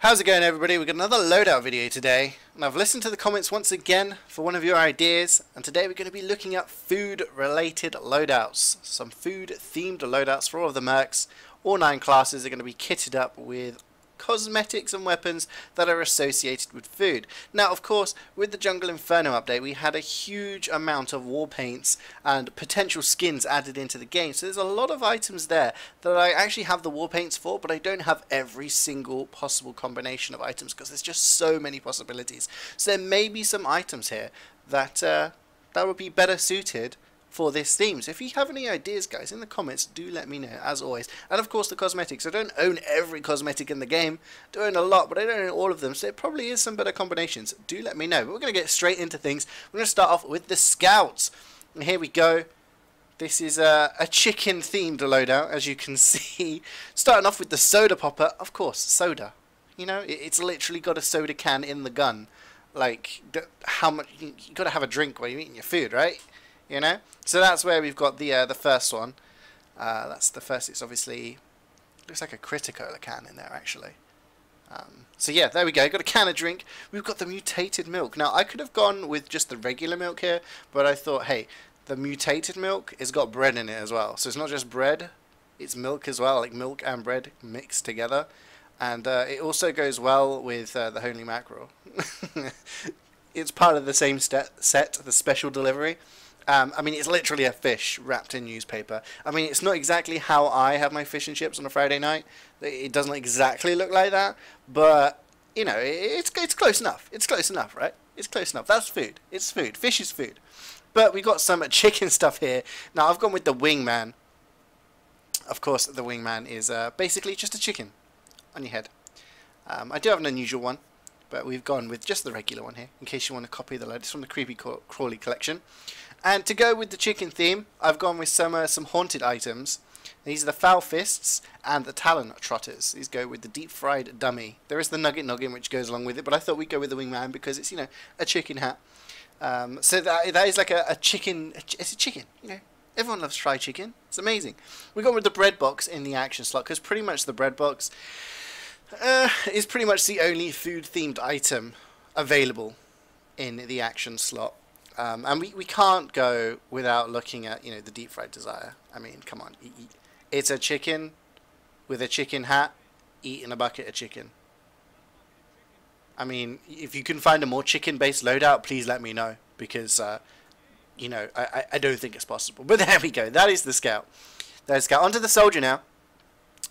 How's it going, everybody? We've got another loadout video today, and I've listened to the comments once again for one of your ideas, and today we're going to be looking at food related loadouts. Some food themed loadouts for all of the mercs. All 9 classes are going to be kitted up with cosmetics and weapons that are associated with food. Now, of course, with the Jungle Inferno update, we had a huge amount of war paints and potential skins added into the game. So there's a lot of items there that I actually have the war paints for, but I don't have every single possible combination of items because there's just so many possibilities. So there may be some items here that that would be better suited for this theme. So if you have any ideas, guys, in the comments, do let me know, as always. And of course the cosmetics. I don't own every cosmetic in the game. I do own a lot, but I don't own all of them, so it probably is some better combinations. Do let me know. But we're going to get straight into things. We're going to start off with the scouts. And here we go. This is a chicken themed loadout, as you can see. Starting off with the soda popper. Of course, soda. You know, it's literally got a soda can in the gun. Like, how much you got to have a drink while you're eating your food, right? You know, so that's where we've got the first one. That's the first. It's obviously looks like a Criticola can in there actually. So yeah, there we go. Got a can of drink. We've got the mutated milk. Now I could have gone with just the regular milk here, but I thought, hey, the mutated milk has got bread in it as well. So it's not just bread, it's milk as well, like milk and bread mixed together. And it also goes well with the Holy Mackerel. It's part of the same set, the special delivery. I mean, it's literally a fish wrapped in newspaper. I mean, it's not exactly how I have my fish and chips on a Friday night. It doesn't exactly look like that, but, you know, it's close enough. It's close enough, right? It's close enough. That's food. It's food. Fish is food. But we've got some chicken stuff here. Now, I've gone with the wingman. Of course, the wingman is basically just a chicken on your head. I do have an unusual one, but we've gone with just the regular one here, in case you want to copy the load. It's from the Creepy Crawly collection. And to go with the chicken theme, I've gone with some haunted items. These are the Foul Fists and the Talon Trotters. These go with the Deep Fried Dummy. There is the Nugget Noggin which goes along with it, but I thought we'd go with the Wingman because it's, you know, a chicken hat. So that is like a chicken. It's a chicken, you know. Everyone loves fried chicken. It's amazing. We got with the bread box in the action slot because pretty much the bread box is pretty much the only food-themed item available in the action slot. And we can't go without looking at, you know, the Deep Fried Desire. I mean, come on. It's a chicken with a chicken hat eating a bucket of chicken. I mean, if you can find a more chicken-based loadout, please let me know. Because, you know, I don't think it's possible. But there we go. That is the scout. There's scout. Onto the soldier now.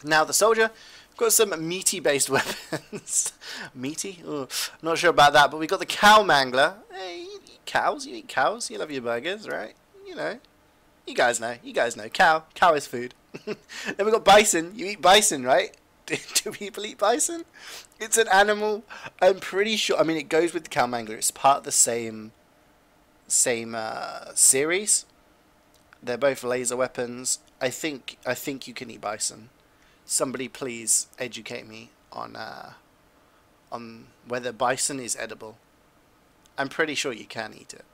Now, the soldier, we've got some meaty-based weapons. Meaty? Oh, not sure about that. But we've got the cow mangler. Hey, cows, you eat cows, you love your burgers, right? You know, you guys know, cow is food. Then we got bison, you eat bison, right? Do people eat bison? It's an animal, I'm pretty sure, I mean it goes with the cow mangler, it's part of the same series. They're both laser weapons. I think you can eat bison. Somebody please educate me on whether bison is edible. I'm pretty sure you can eat it.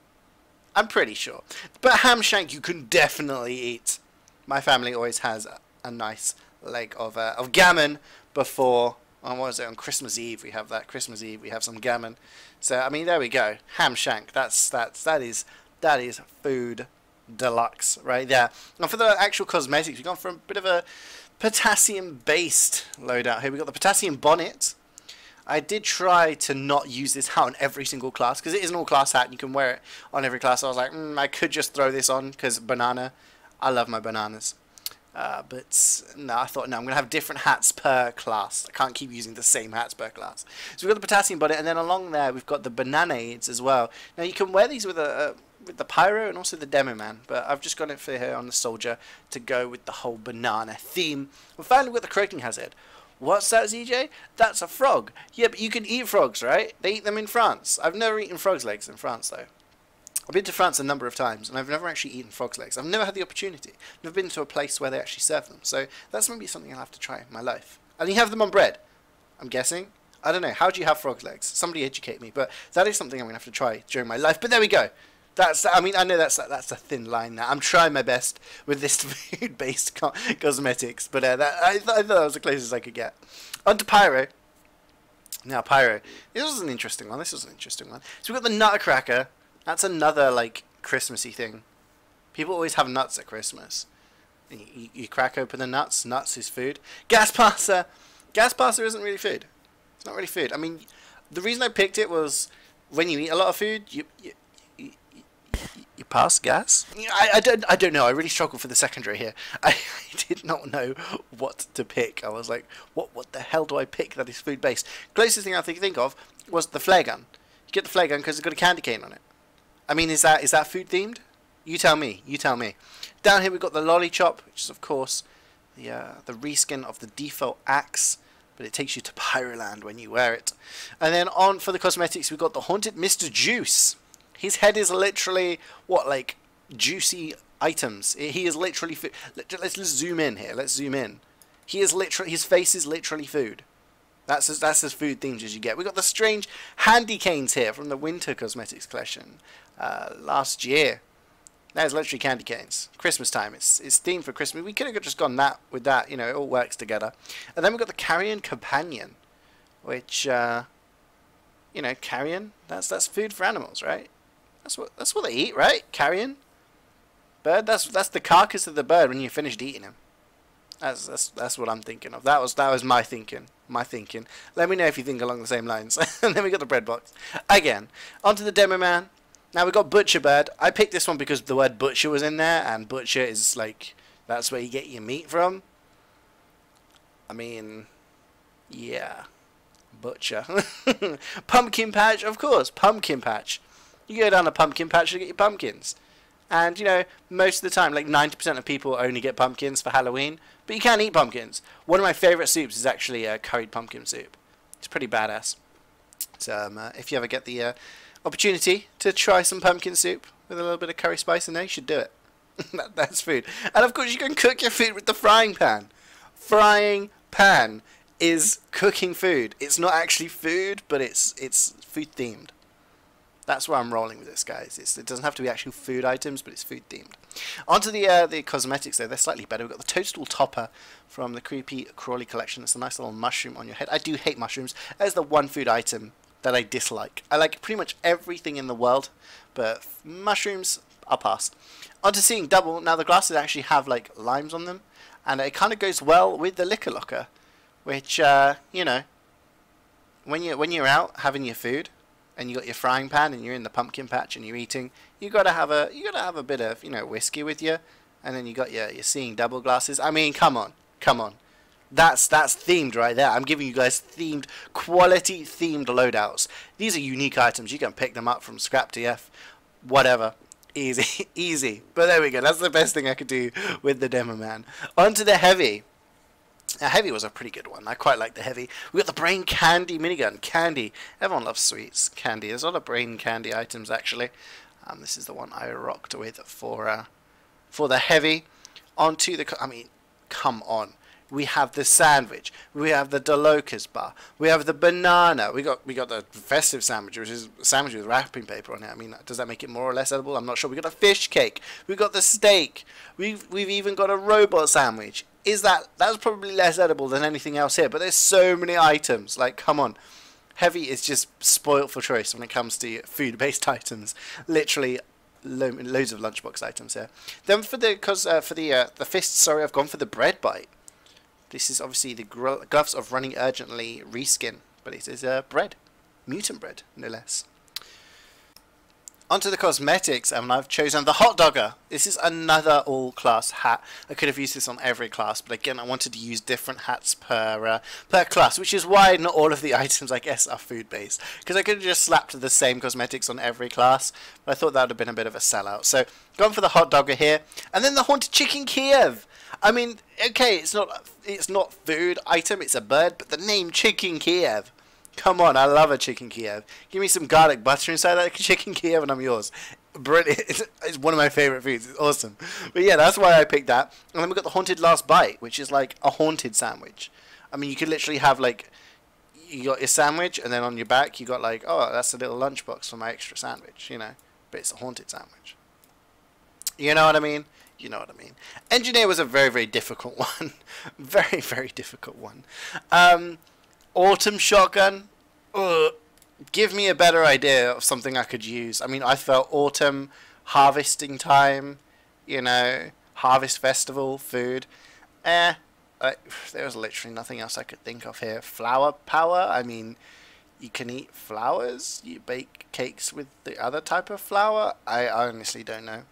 I'm pretty sure. But ham shank you can definitely eat. My family always has a nice leg of gammon before, what was it, on Christmas Eve we have that. Christmas Eve we have some gammon. So, I mean, there we go. Ham shank. That is food deluxe right there. Now for the actual cosmetics, we've gone for a bit of a potassium-based loadout here. We've got the potassium bonnet. I did try to not use this hat on every single class because it is an all-class hat and you can wear it on every class. So I was like, I could just throw this on because banana. I love my bananas. But no, I thought, no, I'm going to have different hats per class. I can't keep using the same hats per class. So we've got the potassium bonnet, and then along there we've got the bananades as well. Now you can wear these with the pyro and also the demo man, but I've just got it for here on the soldier to go with the whole banana theme. And finally we've got the croaking hazard. What's that, ZJ? That's a frog. Yeah, but you can eat frogs, right? They eat them in France. I've never eaten frog's legs in France, though. I've been to France a number of times, and I've never actually eaten frog's legs. I've never had the opportunity. I've never been to a place where they actually serve them. So that's maybe something I'll have to try in my life. And you have them on bread, I'm guessing. I don't know. How do you have frog's legs? Somebody educate me. But that is something I'm going to have to try during my life. But there we go. I mean, I know that's a thin line now. I'm trying my best with this food-based cosmetics, but I thought that was the closest I could get. On to Pyro. Now, Pyro. This was an interesting one. This was an interesting one. So we've got the Nutcracker. That's another, like, Christmassy thing. People always have nuts at Christmas. You crack open the nuts. Nuts is food. Gas passer. Gas passer isn't really food. It's not really food. I mean, the reason I picked it was when you eat a lot of food, you pass gas. I don't know. I really struggled for the secondary here. I did not know what to pick. I was like, what the hell do I pick that is food based? Closest thing I think of was the flare gun. You get the flare gun because it's got a candy cane on it. I mean, is that food themed? You tell me. You tell me. Down here we've got the Lolly-Chop, which is of course the reskin of the default axe, but it takes you to Pyroland when you wear it. And then on for the cosmetics, we've got the Haunted Mr. Juice. His head is literally what, like juicy items. He is literally food. Let's zoom in here. Let's zoom in. He is literally, his face is literally food. That's as food themed as you get. We got the strange handy canes here from the Winter Cosmetics collection last year. That is literally candy canes. Christmas time. It's themed for Christmas. We could have just gone with that. You know, it all works together. And then we've got the Carrion Companion, which you know, carrion. That's food for animals, right? That's what they eat, right? Carrion. Bird. That's the carcass of the bird when you finished eating him. That's what I'm thinking of. That was my thinking. Let me know if you think along the same lines. And then we got the bread box. Again, onto the Demo Man. Now we got Butcher Bird. I picked this one because the word butcher was in there, and butcher is like, that's where you get your meat from. I mean, yeah, butcher. Pumpkin patch, of course, pumpkin patch. You go down a pumpkin patch to get your pumpkins. And, you know, most of the time, like 90% of people only get pumpkins for Halloween. But you can eat pumpkins. One of my favourite soups is actually curried pumpkin soup. It's pretty badass. So if you ever get the opportunity to try some pumpkin soup with a little bit of curry spice in there, you should do it. That's food. And of course you can cook your food with the frying pan. Frying pan is cooking food. It's not actually food, but it's food themed. That's where I'm rolling with this, guys. It doesn't have to be actual food items, but it's food themed. Onto the cosmetics, though. They're slightly better. We've got the Toadstool Topper from the Creepy Crawly collection. It's a nice little mushroom on your head. I do hate mushrooms. There's the one food item that I dislike. I like pretty much everything in the world, but mushrooms, I'll pass. Onto Seeing Double. Now the glasses actually have like limes on them, and it kind of goes well with the Liquor Locker, which you know, when you're out having your food and you got your frying pan and you're in the pumpkin patch and you're eating, you gotta have a bit of, you know, whiskey with you, and then you got your Seeing Double glasses. I mean, come on. That's themed right there. I'm giving you guys themed, quality themed loadouts. These are unique items. You can pick them up from scrap TF, whatever. Easy, easy. But there we go. That's the best thing I could do with the Demo Man. On to the Heavy. Now, Heavy was a pretty good one. I quite like the Heavy. We got the Brain Candy minigun. Candy. Everyone loves sweets. Candy. There's a lot of brain candy items actually. This is the one I rocked with for the Heavy. On to the. I mean, come on. We have the sandwich. We have the DeLocas bar. We have the banana. We got the festive sandwich, which is a sandwich with wrapping paper on it. I mean, does that make it more or less edible? I'm not sure. We got a fish cake. We got the steak. We've even got a robot sandwich. That's probably less edible than anything else here? But there's so many items. Like, come on. Heavy is just spoilt for choice when it comes to food-based items. Literally. Loads of lunchbox items here. Then for the fists, sorry, I've gone for the bread bite. This is obviously the Gloves of Running Urgently reskin, but it is bread. Mutant bread, no less. Onto the cosmetics, and I've chosen the Hot Dogger. This is another all-class hat. I could have used this on every class, but again, I wanted to use different hats per class, which is why not all of the items, I guess, are food-based. Because I could have just slapped the same cosmetics on every class, but I thought that would have been a bit of a sellout. So, gone for the Hot Dogger here. And then the Haunted Chicken Kiev. I mean, okay, it's not food item, it's a bird, but the name Chicken Kiev. Come on, I love a chicken Kiev. Give me some garlic butter inside that chicken Kiev and I'm yours. Brilliant. It's one of my favourite foods. It's awesome. But yeah, that's why I picked that. And then we've got the Haunted Last Bite, which is like a haunted sandwich. I mean, you could literally have like, you got your sandwich and then on your back you got like, oh, that's a little lunchbox for my extra sandwich, you know. But it's a haunted sandwich. You know what I mean? You know what I mean. Engineer was a very, very difficult one. Very, very difficult one. Autumn Shotgun. Give me a better idea of something I could use. I mean, I felt autumn, harvesting time, you know, harvest festival, food. There was literally nothing else I could think of here. Flower power, I mean, you can eat flowers. You bake cakes with the other type of flour. I honestly don't know.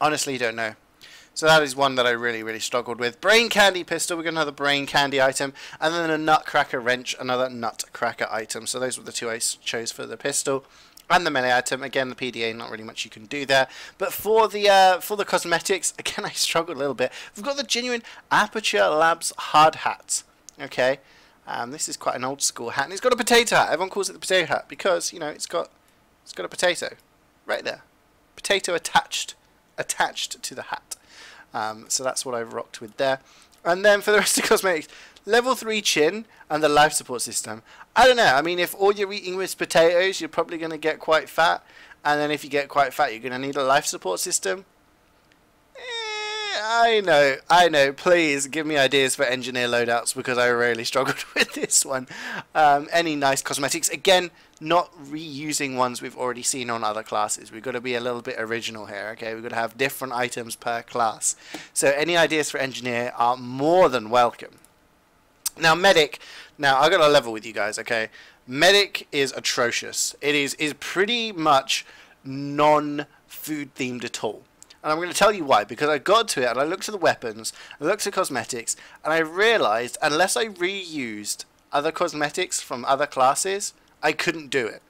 Honestly don't know. So that is one that I really, really struggled with. Brain candy pistol, we got another brain candy item. And then a nutcracker wrench, another nutcracker item. So those were the two I chose for the pistol. And the melee item, again the PDA, not really much you can do there. But for the cosmetics, again I struggled a little bit. We've got the genuine Aperture Labs hard hat. Okay, this is quite an old school hat, and it's got a potato hat. Everyone calls it the potato hat because, you know, it's got a potato right there, potato attached to the hat. So that's what I've rocked with there. And then for the rest of the cosmetics, level 3 chin and the life support system. I don't know. I mean, if all you're eating is potatoes, you're probably going to get quite fat. And then if you get quite fat, you're going to need a life support system. I know. Please give me ideas for engineer loadouts because I really struggled with this one. Any nice cosmetics? Again, not reusing ones we've already seen on other classes. We've got to be a little bit original here, okay? We've got to have different items per class. So any ideas for engineer are more than welcome. Now, medic. Now, I've got to level with you guys, okay? Medic is atrocious. It is pretty much non-food themed at all. And I'm going to tell you why, because I got to it and I looked at the weapons, I looked at cosmetics, and I realized unless I reused other cosmetics from other classes, I couldn't do it.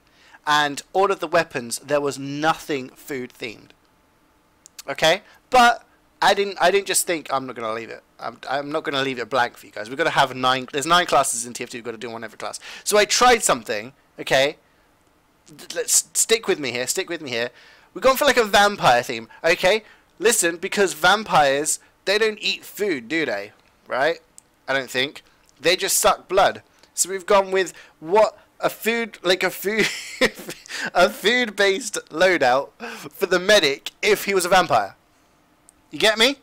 And all of the weapons, there was nothing food themed. Okay? But I didn't just think I'm not going to leave it. I'm not going to leave it blank for you guys. We've got to have there's 9 classes in TF2, we've got to do one every class. So I tried something, okay? Let's stick with me here. We've gone for like a vampire theme, okay? Listen, because vampires, they don't eat food, do they? Right? I don't think. They just suck blood. So we've gone with a food-based loadout for the medic if he was a vampire. You get me?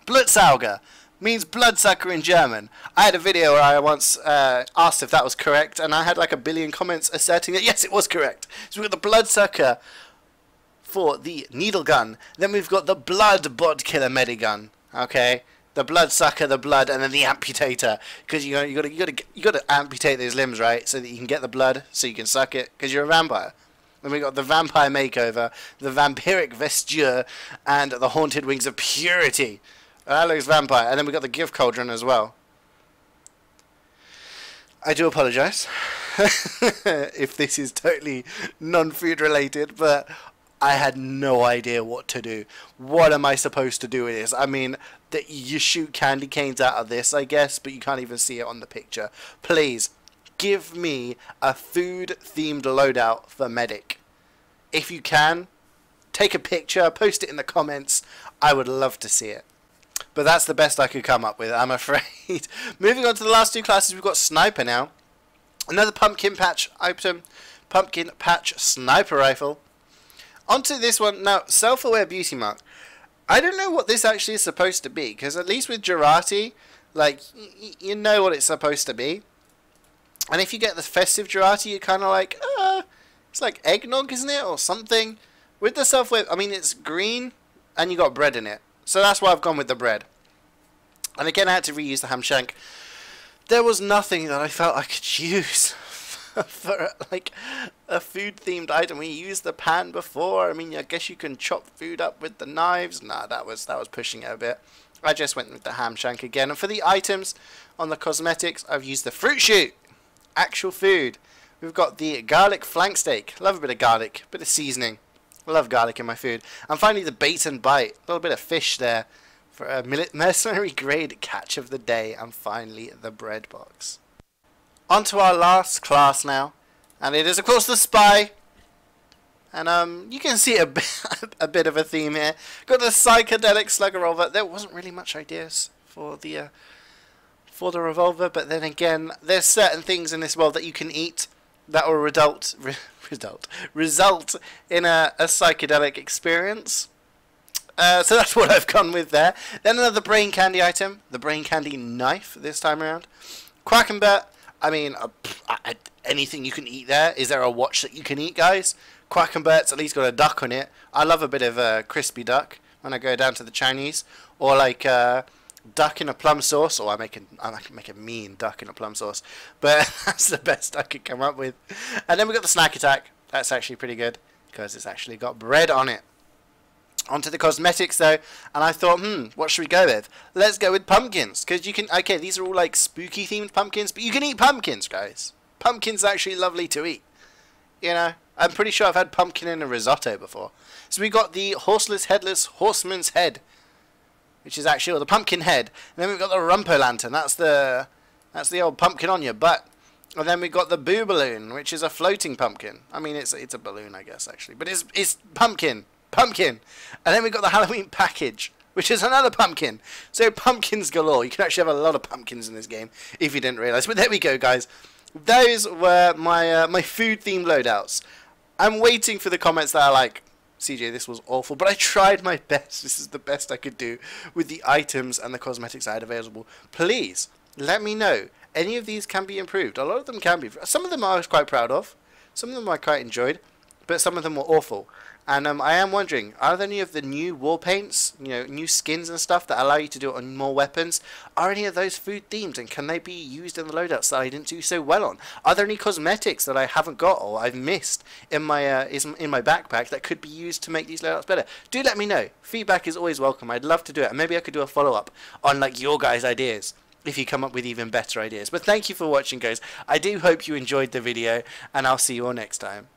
Blutsauger means bloodsucker in German. I had a video where I once asked if that was correct, and I had like 1 billion comments asserting that yes, it was correct. So we've got the bloodsucker for the needle gun. Then we've got the blood bot killer medigun. Okay, the bloodsucker, the blood, and then the amputator. Because you gotta amputate those limbs, right, so that you can get the blood, so you can suck it. Because you're a vampire. Then we got the vampire makeover, the vampiric vesture, and the haunted wings of purity. That looks vampire. And then we got the gift cauldron as well. I do apologise if this is totally non-food related, but I had no idea what to do. What am I supposed to do with this? I mean, you shoot candy canes out of this, I guess, but you can't even see it on the picture. Please, give me a food-themed loadout for medic. If you can, take a picture, post it in the comments. I would love to see it. But that's the best I could come up with, I'm afraid. Moving on to the last 2 classes, we've got sniper now. Another pumpkin patch item, pumpkin patch sniper rifle. Onto this one now, self-aware beauty mark. I don't know what this actually is supposed to be, because at least with Girati, like, you know what it's supposed to be. And if you get the festive Girati, you're kind of like, it's like eggnog, isn't it, or something. With the self-aware, I mean, it's green, and you got bread in it. So that's why I've gone with the bread. And again, I had to reuse the ham shank. There was nothing that I felt I could use for like a food themed item. We used the pan before. I mean, I guess you can chop food up with the knives. Nah, that was pushing it a bit. I just went with the ham shank again. And for the items on the cosmetics, I've used the fruit shoot. Actual food. We've got the garlic flank steak. Love a bit of garlic, bit of seasoning. I love garlic in my food. And finally the bait and bite. A little bit of fish there for a mercenary grade catch of the day. And finally the bread box. On to our last class now, and it is of course the spy. And you can see a bit of a theme here. Got the psychedelic slugger revolver. There wasn't really much ideas for the revolver, but then again, there's certain things in this world that you can eat that will result in a psychedelic experience. So that's what I've gone with there. Then another brain candy item, the brain candy knife this time around. Quackenbert. I mean, anything you can eat there? Is there a watch that you can eat, guys? Quackenbert's at least got a duck on it. I love a bit of crispy duck when I go down to the Chinese, or like duck in a plum sauce. Or I can make a mean duck in a plum sauce, but that's the best I could come up with. And then we got the snack attack. That's actually pretty good because it's actually got bread on it. Onto the cosmetics though, and I thought, what should we go with? Let's go with pumpkins, because you can, okay, these are all like spooky themed pumpkins, but you can eat pumpkins, guys. Pumpkins are actually lovely to eat. You know, I'm pretty sure I've had pumpkin in a risotto before. So we got the horseless, headless horseman's head, which is actually, or the pumpkin head. And then we've got the rumpo lantern, that's the old pumpkin on your butt. And then we got the boo balloon, which is a floating pumpkin. I mean, it's a balloon, I guess, actually, but it's pumpkin. Pumpkin. And then we got the Halloween package, which is another pumpkin. So pumpkins galore. You can actually have a lot of pumpkins in this game if you didn't realise. But there we go, guys. Those were my my food themed loadouts. I'm waiting for the comments that are like, CJ, this was awful, but I tried my best. This is the best I could do with the items and the cosmetics I had available. Please let me know. Any of these can be improved. A lot of them can be. Some of them I was quite proud of. Some of them I quite enjoyed, but some of them were awful. And I am wondering, are there any of the new war paints, you know, new skins and stuff that allow you to do it on more weapons? Are any of those food themed, and can they be used in the loadouts that I didn't do so well on? Are there any cosmetics that I haven't got or I've missed in my backpack that could be used to make these loadouts better? Do let me know. Feedback is always welcome. I'd love to do it, and maybe I could do a follow-up on like your guys' ideas, if you come up with even better ideas. But thank you for watching, guys. I do hope you enjoyed the video, and I'll see you all next time.